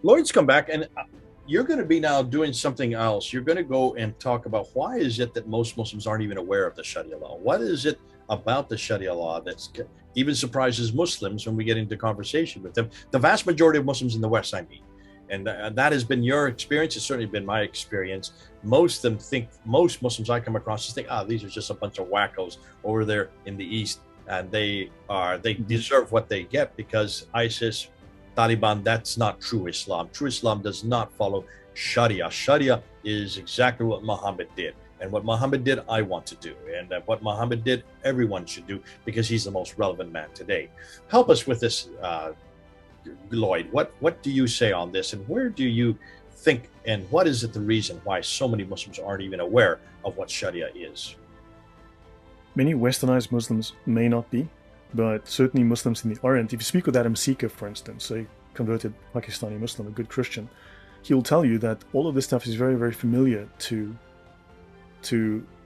Lloyd's come back, and you're going to be now doing something else. You're going to go and talk about why is it that most Muslims aren't even aware of the Sharia law? What is it about the Sharia law that even surprises Muslims when we get into conversation with them? The vast majority of Muslims in the West, I mean. And that has been your experience. It's certainly been my experience. Most Muslims I come across just think, these are just a bunch of wackos over there in the East, and they deserve what they get because ISIS, Taliban. That's not true Islam. True Islam does not follow Sharia. Sharia is exactly what Muhammad did. And what Muhammad did, I want to do. And what Muhammad did, everyone should do because he's the most relevant man today. Help us with this, Lloyd. What do you say on this? And where do you think, and what is it the reason why so many Muslims aren't even aware of what Sharia is? Many westernized Muslims may not be, but certainly Muslims in the Orient. If you speak with Adam Sikher, for instance, a converted Pakistani Muslim, a good Christian, he'll tell you that all of this stuff is very, very familiar to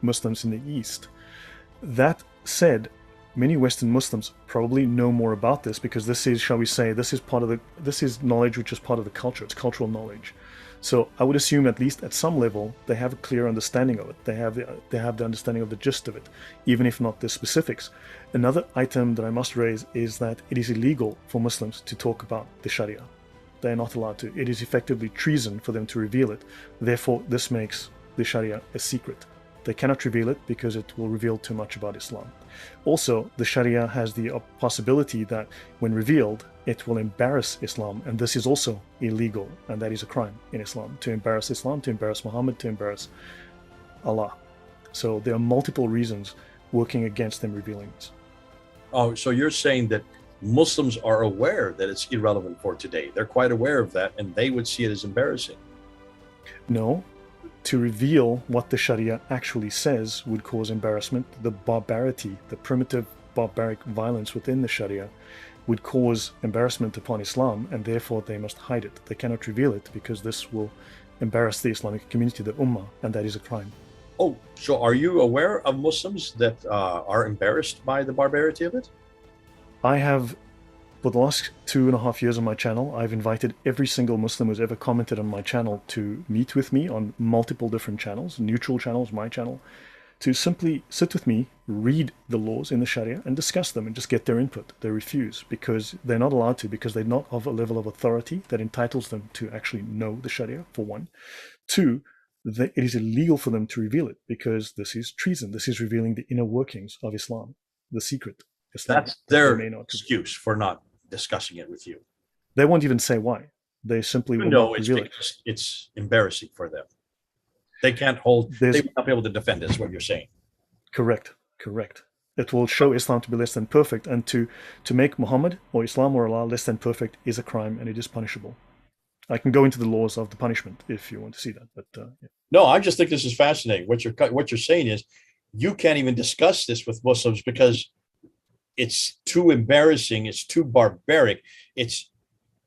Muslims in the East. That said, many Western Muslims probably know more about this because this is, shall we say, this is knowledge which is part of the culture. It's cultural knowledge. So I would assume at least at some level they have a clear understanding of it. They have the understanding of the gist of it, even if not the specifics. Another item that I must raise is that it is illegal for Muslims to talk about the Sharia. They are not allowed to. It is effectively treason for them to reveal it. Therefore, this makes the Sharia a secret. They cannot reveal it because it will reveal too much about Islam. Also, the Sharia has the possibility that when revealed, it will embarrass Islam, and this is also illegal, and that is a crime in Islam. To embarrass Islam, to embarrass Muhammad, to embarrass Allah. So there are multiple reasons working against them revealing this. Oh, so you're saying that Muslims are aware that it's irrelevant for today. They're quite aware of that, and they would see it as embarrassing. No. To reveal what the Sharia actually says would cause embarrassment. The barbarity, the primitive barbaric violence within the Sharia would cause embarrassment upon Islam, and therefore they must hide it. They cannot reveal it because this will embarrass the Islamic community, the Ummah, and that is a crime. Oh, so are you aware of Muslims that are embarrassed by the barbarity of it? I have, for the last 2.5 years on my channel, I've invited every single Muslim who's ever commented on my channel to meet with me on multiple different channels, neutral channels, my channel, to simply sit with me, read the laws in the Sharia and discuss them and just get their input. They refuse because they're not allowed to, because they're not of a level of authority that entitles them to actually know the Sharia, for one. Two, it is illegal for them to reveal it because this is treason. This is revealing the inner workings of Islam, the secret Islam. That's their excuse for not discussing it with you. They won't even say why. They simply will not reveal it. It's embarrassing for them. They can't hold, they will not be able to defend it, is what you're saying. Correct. It will show Islam to be less than perfect, and to make Muhammad or Islam or Allah less than perfect is a crime, and it is punishable. I can go into the laws of the punishment if you want to see that. But yeah. No, I just think this is fascinating. What you're saying is you can't even discuss this with Muslims because it's too embarrassing, it's too barbaric, it's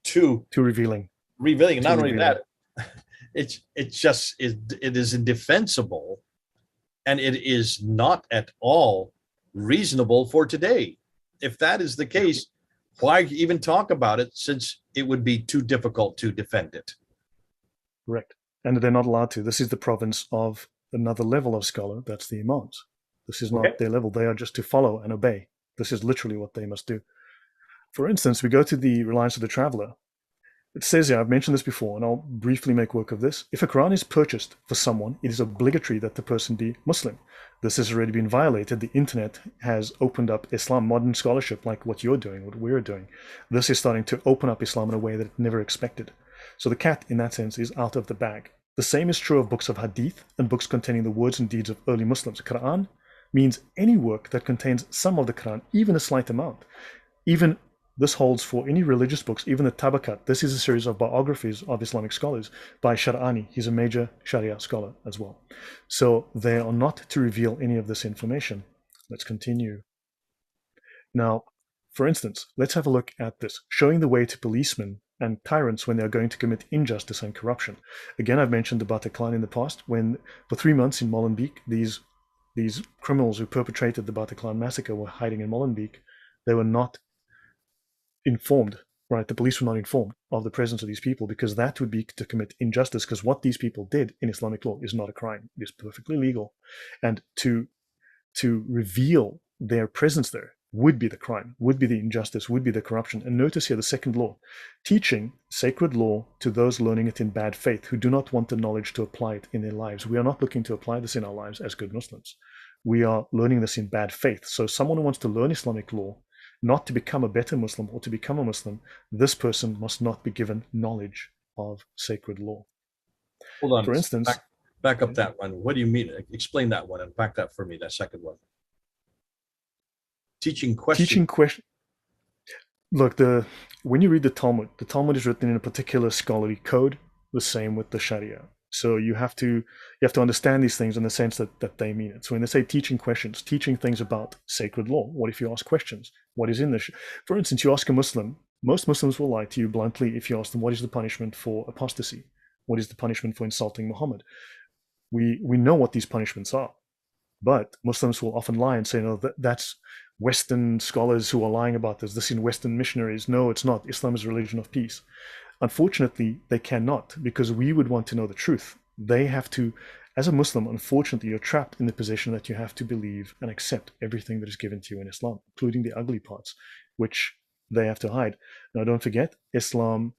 too revealing. And not only that, it is indefensible, and it is not at all reasonable for today. If that is the case, why even talk about it, since it would be too difficult to defend it? Correct. And they're not allowed to. This is the province of another level of scholar, that's the imams. This is not their level. They are just to follow and obey. This is literally what they must do. For instance, we go to the Reliance of the Traveler. It says here, I've mentioned this before, and I'll briefly make work of this. If a Quran is purchased for someone, it is obligatory that the person be Muslim. This has already been violated. The internet has opened up Islam, modern scholarship, like what you're doing, what we're doing. This is starting to open up Islam in a way that it never expected. So the cat, in that sense, is out of the bag. The same is true of books of hadith and books containing the words and deeds of early Muslims. Quran means any work that contains some of the Quran, even a slight amount. Even this holds for any religious books, even the Tabakat. This is a series of biographies of Islamic scholars by Shar'ani. He's a major Sharia scholar as well. So they are not to reveal any of this information. Let's continue. Now, for instance, let's have a look at this, showing the way to policemen and tyrants when they are going to commit injustice and corruption. Again, I've mentioned the Bataclan in the past, when for 3 months in Molenbeek, these criminals who perpetrated the Bataclan massacre were hiding in Molenbeek. They were not informed right? The police were not informed of the presence of these people, because that would be to commit injustice, because what these people did in Islamic law is not a crime. It is perfectly legal. And to reveal their presence there would be the crime, would be the injustice, would be the corruption. And notice here the second law, teaching sacred law to those learning it in bad faith, who do not want the knowledge to apply it in their lives. We are not looking to apply this in our lives as good Muslims. We are learning this in bad faith. So someone who wants to learn Islamic law, not to become a better Muslim or to become a Muslim, this person must not be given knowledge of sacred law. Hold on. For instance, back up that one. What do you mean? Explain that one and back that for me, that second one. Teaching question. Look, when you read the Talmud is written in a particular scholarly code, the same with the Sharia. So you have to understand these things in the sense that they mean it. So when they say teaching questions, teaching things about sacred law, what if you ask questions? What is in this? For instance, you ask a Muslim, most Muslims will lie to you bluntly if you ask them, what is the punishment for apostasy? What is the punishment for insulting Muhammad? We know what these punishments are, but Muslims will often lie and say, no, that's Western scholars who are lying about this. This is Western missionaries. No, it's not. Islam is a religion of peace. Unfortunately, they cannot, because we would want to know the truth. They have to, as a Muslim, unfortunately, you're trapped in the position that you have to believe and accept everything that is given to you in Islam, including the ugly parts, which they have to hide. Now, don't forget, Islam,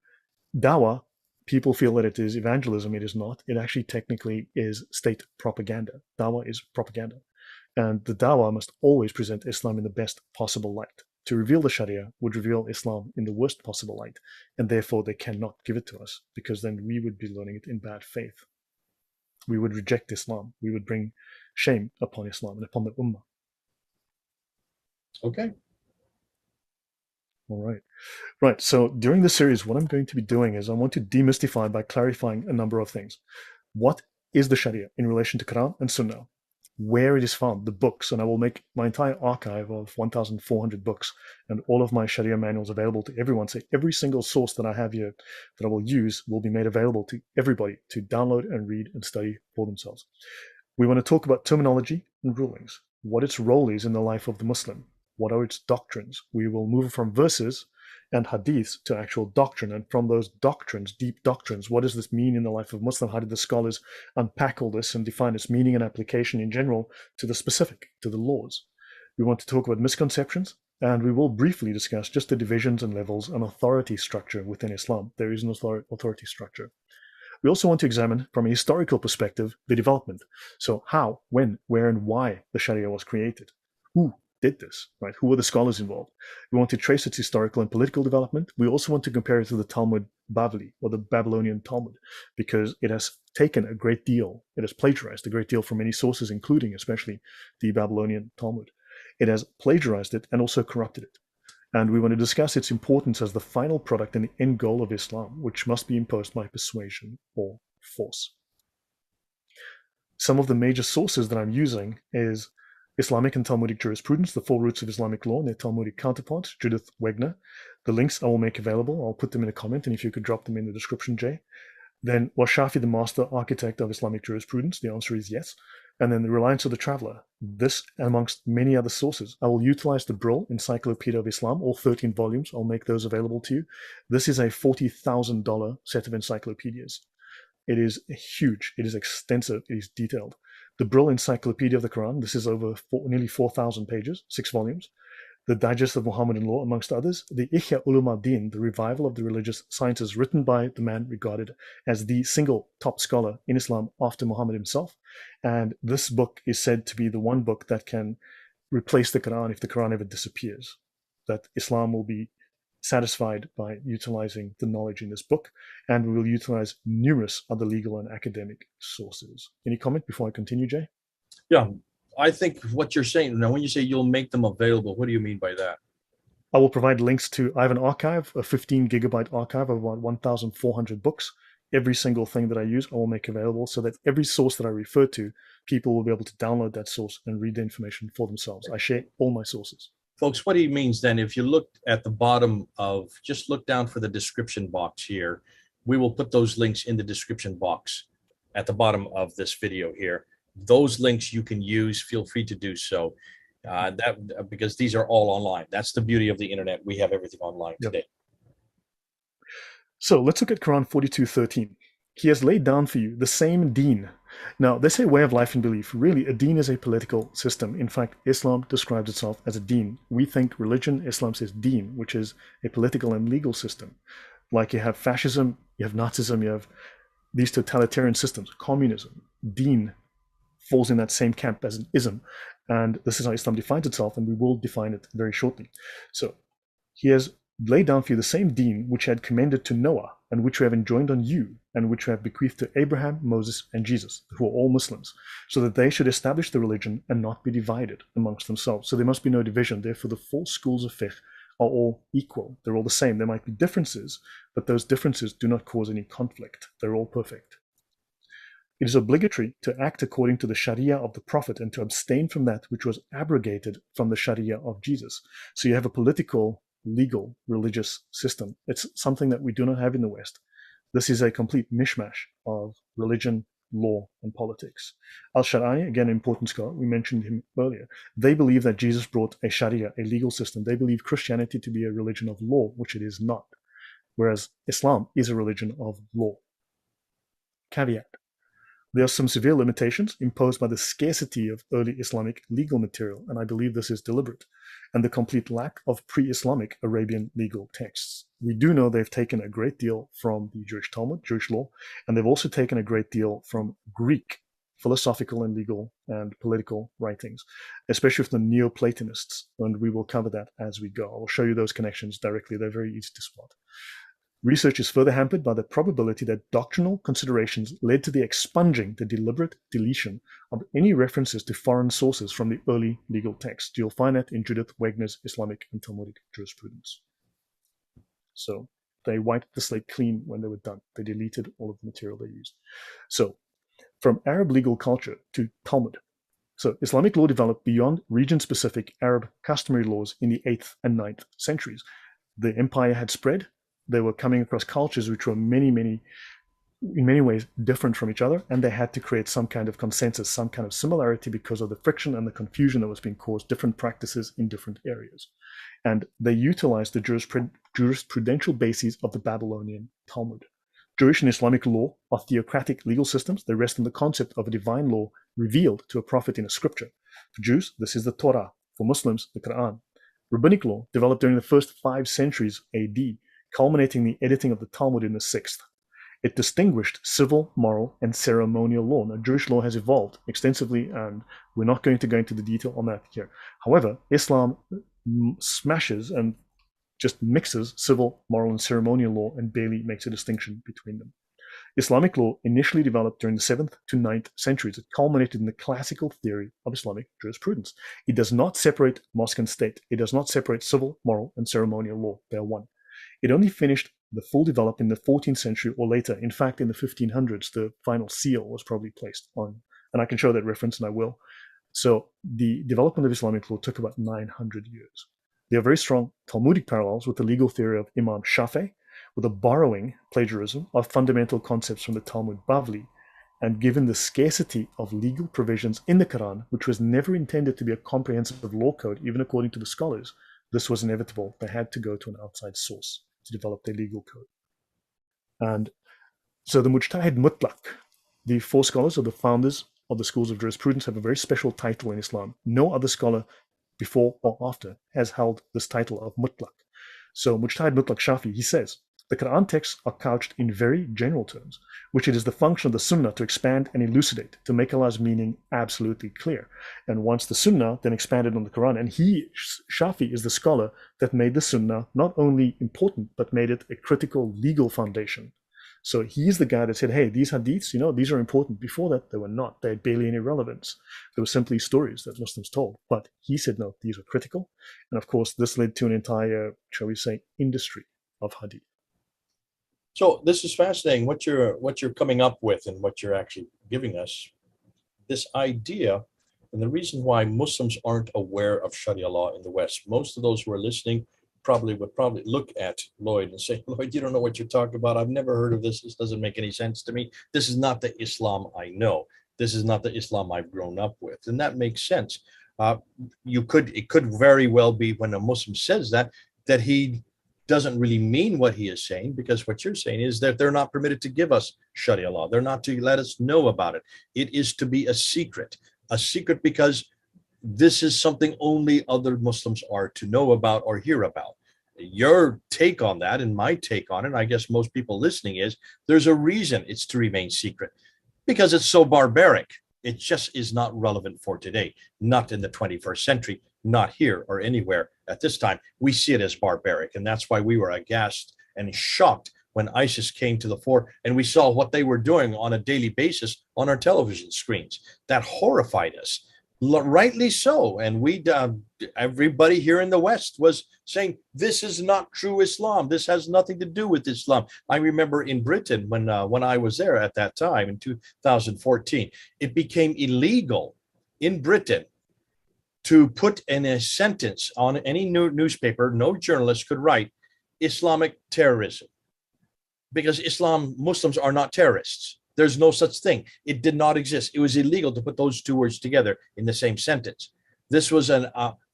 dawah, people feel that it is evangelism. It is not. It actually technically is state propaganda. Dawah is propaganda. And the dawah must always present Islam in the best possible light. To reveal the Sharia would reveal Islam in the worst possible light, and therefore they cannot give it to us, because then we would be learning it in bad faith. We would reject Islam. We would bring shame upon Islam and upon the Ummah. Okay. All right. Right. So during this series, what I'm going to be doing is I want to demystify by clarifying a number of things. What is the Sharia in relation to Quran and Sunnah? Where it is found, the books, and I will make my entire archive of 1,400 books and all of my Sharia manuals available to everyone. So every single source that I have here that I will use will be made available to everybody to download and read and study for themselves. We want to talk about terminology and rulings, what its role is in the life of the Muslim, what are its doctrines. We will move from verses and hadiths to actual doctrine, and from those doctrines, deep doctrines, what does this mean in the life of Muslim? How did the scholars unpack all this and define its meaning and application in general to the specific, to the laws? We want to talk about misconceptions, and we will briefly discuss just the divisions and levels and authority structure within Islam. There is no authority structure. We also want to examine, from a historical perspective, the development. So how, when, where, and why the Sharia was created. Who did this, right? Who were the scholars involved? We want to trace its historical and political development. We also want to compare it to the Talmud Bavli, or the Babylonian Talmud, because it has taken a great deal, it has plagiarized a great deal from many sources, including especially the Babylonian Talmud. It has plagiarized it and also corrupted it. And we want to discuss its importance as the final product and the end goal of Islam, which must be imposed by persuasion or force. Some of the major sources that I'm using is Islamic and Talmudic Jurisprudence, the Four Roots of Islamic Law, and their Talmudic counterpart, Judith Wegner. The links I will make available. I'll put them in a comment, and if you could drop them in the description, Jay. Then, was Shafi the master architect of Islamic jurisprudence? The answer is yes. And then the Reliance of the Traveler. This, amongst many other sources. I will utilize the Brill Encyclopedia of Islam, all 13 volumes. I'll make those available to you. This is a $40,000 set of encyclopedias. It is huge. It is extensive. It is detailed. The Brill Encyclopedia of the Quran. This is over nearly 4,000 pages, 6 volumes. The Digest of Muhammadan Law, amongst others. The Ihya Ulum al-Din, the revival of the religious sciences, written by the man regarded as the single top scholar in Islam after Muhammad himself. And this book is said to be the one book that can replace the Quran if the Quran ever disappears. That Islam will be satisfied by utilizing the knowledge in this book, and we will utilize numerous other legal and academic sources. Any comment before I continue, Jay? Yeah, I think what you're saying now, when you say you'll make them available, what do you mean by that? I will provide links to, I have an archive, a 15 gigabyte archive of about 1,400 books. Every single thing that I use, I will make available so that every source that I refer to, people will be able to download that source and read the information for themselves. I share all my sources. Folks, what he means then, if you look at the bottom of, just look down for the description box here. We will put those links in the description box at the bottom of this video here. Those links you can use, feel free to do so. Because these are all online. That's the beauty of the internet. We have everything online today. So let's look at Quran 42:13. He has laid down for you the same deen. Now, they say way of life and belief. Really, a deen is a political system. In fact, Islam describes itself as a deen. We think religion, Islam says deen, which is a political and legal system. Like you have fascism, you have Nazism, you have these totalitarian systems, communism. Deen falls in that same camp as an ism. And this is how Islam defines itself, and we will define it very shortly. So he has laid down for you the same deen which he had commended to Noah, and which we have enjoined on you, and which we have bequeathed to Abraham, Moses, and Jesus, who are all Muslims, so that they should establish the religion and not be divided amongst themselves. So there must be no division. Therefore, the four schools of fiqh are all equal. They're all the same. There might be differences, but those differences do not cause any conflict. They're all perfect. It is obligatory to act according to the Sharia of the Prophet and to abstain from that which was abrogated from the Sharia of Jesus. So you have a political, legal, religious system. It's something that we do not have in the West. This is a complete mishmash of religion, law, and politics. Al-Shariah, again, an important scholar, we mentioned him earlier. They believe that Jesus brought a Sharia, a legal system. They believe Christianity to be a religion of law, which it is not, whereas Islam is a religion of law. Caveat. There are some severe limitations imposed by the scarcity of early Islamic legal material, and I believe this is deliberate, and the complete lack of pre-Islamic Arabian legal texts. We do know they've taken a great deal from the Jewish Talmud, Jewish law, and they've also taken a great deal from Greek philosophical and legal and political writings, especially from the Neoplatonists, and we will cover that as we go. I will show you those connections directly. They're very easy to spot. Research is further hampered by the probability that doctrinal considerations led to the expunging, the deliberate deletion of any references to foreign sources from the early legal text. You'll find that in Judith Wagner's Islamic and Talmudic Jurisprudence. So they wiped the slate clean when they were done. They deleted all of the material they used. So from Arab legal culture to Talmud. So Islamic law developed beyond region-specific Arab customary laws in the 8th and 9th centuries. The empire had spread. They were coming across cultures which were in many ways different from each other, and they had to create some kind of consensus, some kind of similarity because of the friction and the confusion that was being caused, different practices in different areas. And they utilized the jurisprudential bases of the Babylonian Talmud. Jewish and Islamic law are theocratic legal systems. They rest on the concept of a divine law revealed to a prophet in a scripture. For Jews, this is the Torah. For Muslims, the Quran. Rabbinic law developed during the first 5 centuries AD, culminating the editing of the Talmud in the 6th. It distinguished civil, moral, and ceremonial law. Now, Jewish law has evolved extensively, and we're not going to go into the detail on that here. However, Islam smashes and just mixes civil, moral, and ceremonial law and barely makes a distinction between them. Islamic law initially developed during the 7th to 9th centuries. It culminated in the classical theory of Islamic jurisprudence. It does not separate mosque and state. It does not separate civil, moral, and ceremonial law. They are one. It only finished the full development in the 14th century or later. In fact, in the 1500s, the final seal was probably placed on, and I can show that reference, and I will. So the development of Islamic law took about 900 years. There are very strong Talmudic parallels with the legal theory of Imam Shafi'i, with a borrowing, plagiarism, of fundamental concepts from the Talmud Bavli. And given the scarcity of legal provisions in the Quran, which was never intended to be a comprehensive law code, even according to the scholars, this was inevitable. They had to go to an outside source to develop their legal code. And so the Mujtahid Mutlaq, the 4 scholars or the founders of the schools of jurisprudence, have a very special title in Islam. No other scholar before or after has held this title of Mutlaq. So Mujtahid Mutlaq Shafi, he says, the Quran texts are couched in very general terms, which it is the function of the Sunnah to expand and elucidate, to make Allah's meaning absolutely clear. And once the Sunnah then expanded on the Quran, and Shafi is the scholar that made the Sunnah not only important, but made it a critical legal foundation. So he's the guy that said, hey, these hadiths, these are important. Before that, they were not. They had barely any relevance. They were simply stories that Muslims told. But he said, no, these are critical. And of course, this led to an entire, shall we say, industry of hadith. So this is fascinating, what you're coming up with and what you're actually giving us. This idea, and the reason why Muslims aren't aware of Sharia law in the West. Most of those who are listening would look at Lloyd and say, Lloyd, you don't know what you're talking about. I've never heard of this. This doesn't make any sense to me. This is not the Islam I know. This is not the Islam I've grown up with. And that makes sense. It could very well be when a Muslim says that he doesn't really mean what he is saying, because what you're saying is that they're not permitted to give us Sharia law. They're not to let us know about it. It is to be a secret because this is something only other Muslims are to know about or hear about. Your take on that and my take on it, and I guess most people listening, is there's a reason it's to remain secret, because it's so barbaric. It just is not relevant for today, not in the 21st century, not here or anywhere at this time. We see it as barbaric, and that's why we were aghast and shocked when ISIS came to the fore and we saw what they were doing on a daily basis on our television screens. That horrified us, rightly so. And everybody here in the West was saying, this is not true Islam. This has nothing to do with Islam. I remember in Britain when I was there at that time in 2014, it became illegal in Britain to put in a sentence on any newspaper, no journalist could write Islamic terrorism, because Muslims are not terrorists. There's no such thing. It did not exist. It was illegal to put those two words together in the same sentence. This was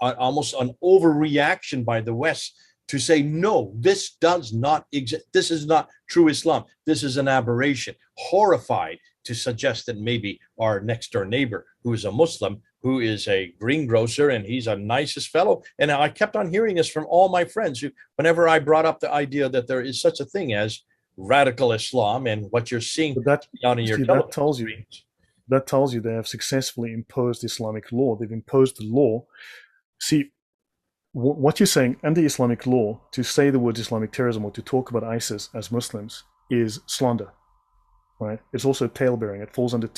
almost an overreaction by the West to say, no, this does not exist. This is not true Islam. This is an aberration. Horrified to suggest that maybe our next door neighbor, who is a Muslim, who is a greengrocer, and he's a nicest fellow. And I kept on hearing this from all my friends who, whenever I brought up the idea that there is such a thing as radical Islam and what you're seeing down in your television, that tells you they have successfully imposed Islamic law. They've imposed the law. See, what you're saying, under Islamic law, to say the word Islamic terrorism or to talk about ISIS as Muslims is slander, right? It's also talebearing. It falls under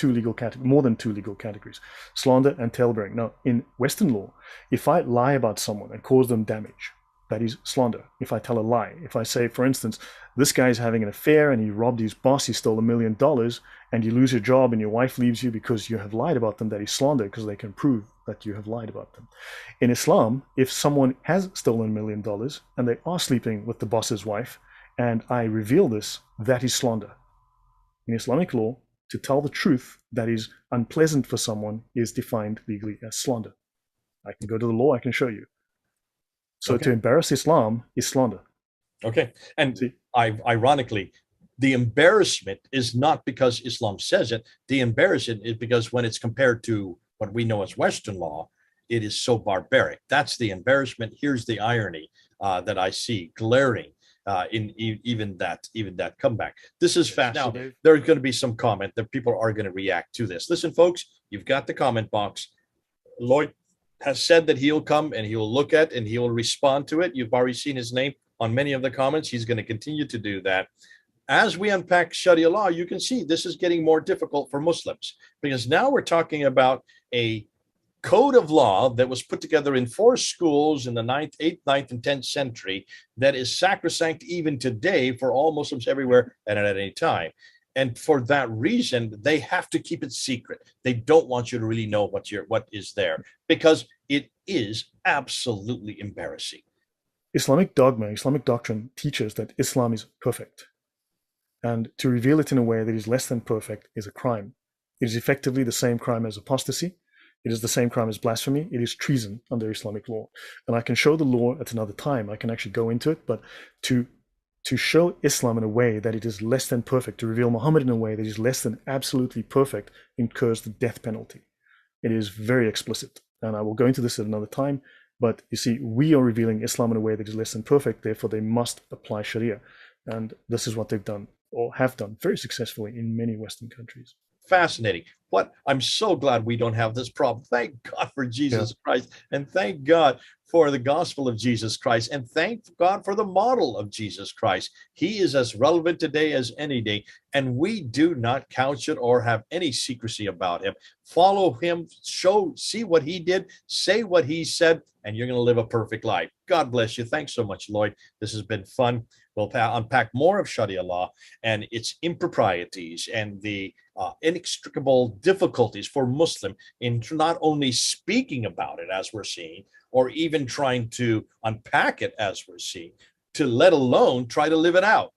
more than two legal categories, slander and talebearing. Now, in Western law, if I lie about someone and cause them damage, that is slander. If I tell a lie, if I say, for instance, this guy's having an affair and he robbed his boss, he stole $1 million, and you lose your job and your wife leaves you because you have lied about them, that is slander, because they can prove that you have lied about them. In Islam, if someone has stolen $1 million and they are sleeping with the boss's wife, and I reveal this, that is slander. In Islamic law, to tell the truth that is unpleasant for someone is defined legally as slander. I can go to the law, I can show you. So to embarrass Islam is slander. Okay. And ironically, the embarrassment is not because Islam says it. The embarrassment is because when it's compared to what we know as Western law, it is so barbaric. That's the embarrassment. Here's the irony that I see glaring in even that comeback. This is fascinating. Now, there's going to be some comment that people are going to react to this. Listen, folks, you've got the comment box. Lloyd has said that he'll come and he'll look at and he'll respond to it. You've already seen his name on many of the comments. He's going to continue to do that. As we unpack Sharia law, you can see this is getting more difficult for Muslims, because now we're talking about a code of law that was put together in 4 schools in the 9th, 8th, 9th, and 10th century that is sacrosanct even today for all Muslims everywhere and at any time. And for that reason, they have to keep it secret. They don't want you to really know what is there, because it is absolutely embarrassing. Islamic dogma, Islamic doctrine teaches that Islam is perfect. And to reveal it in a way that is less than perfect is a crime. It is effectively the same crime as apostasy. It is the same crime as blasphemy. It is treason under Islamic law. And I can show the law at another time. I can actually go into it, but to show Islam in a way that it is less than perfect, to reveal Muhammad in a way that is less than absolutely perfect, incurs the death penalty. It is very explicit. And I will go into this at another time. But you see, we are revealing Islam in a way that is less than perfect. Therefore, they must apply Sharia. And this is what they've done, or have done very successfully in many Western countries. Fascinating. I'm so glad we don't have this problem. Thank God for Jesus Christ, and thank God for the gospel of Jesus Christ, and thank God for the model of Jesus Christ. He is as relevant today as any day, and we do not couch it or have any secrecy about him. Follow him, see what he did, say what he said, and you're going to live a perfect life. God bless you. Thanks so much, Lloyd. This has been fun. We'll unpack more of Sharia law and its improprieties and the inextricable difficulties for Muslim in not only speaking about it as we're seeing, or even trying to unpack it as we're seeing, to let alone try to live it out.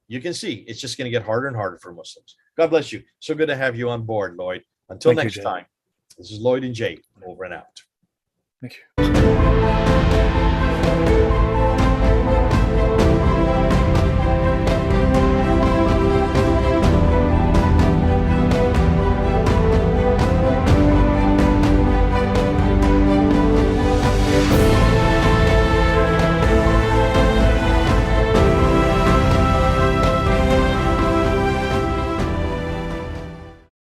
You can see it's just going to get harder and harder for Muslims. God bless you. So good to have you on board, Lloyd. Until next time, this is Lloyd and Jay, over and out. Thank you.